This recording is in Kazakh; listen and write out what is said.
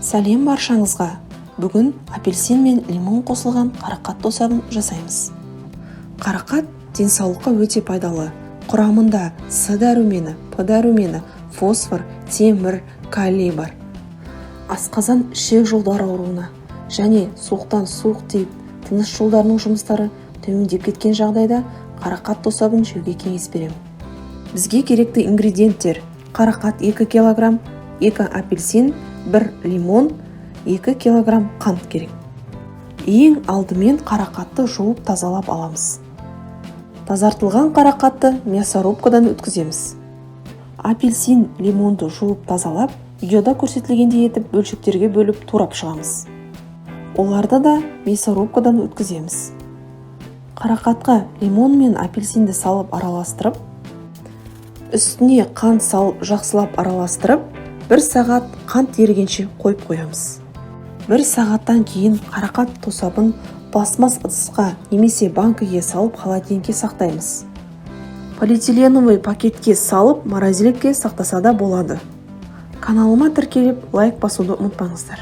Сәлем баршаңызға. Бүгін апельсин мен лимон қосылған қарақат тосабын жасаймыз. Қарақат денсаулыққа өте пайдалы. Құрамында С дәрумені, П дәрумені, фосфор, темір, калий бар. Асқазан ішек жолдары ауруына және суықтан суық тиіп, тыныс жолдарының жұмыстары төмендеп кеткен жағдайда қарақат тосабын жеуге кеңес беремін. Бізге керекті ингредиенттер: қарақат 2 кг, 2 апельсин, 1 лимон, 2 кг қант керек. Ең алдымен қарақатты жуып тазалап аламыз. Тазартылған қарақатты мясорубкадан өткіземіз. Апельсин, лимонды жуып тазалап, видеода көрсетілгендей етіп бөлшектерге бөліп турап шығамыз. Оларды да мясорубкадан өткіземіз. Қарақатқа лимон мен апельсинді салып араластырып, үстіне қант салып жақсылап араластырып, 1 сағат қант ерігенше қойып қоямыз. 1 сағаттан кейін қарақат тосабын пластмас ыдысқа немесе банкіге салып холодильникке сақтаймыз. Полиэтиленовый пакетке салып морозилікке сақтаса да болады. Каналыма тіркеліп лайк басуды ұмытпаңыздар.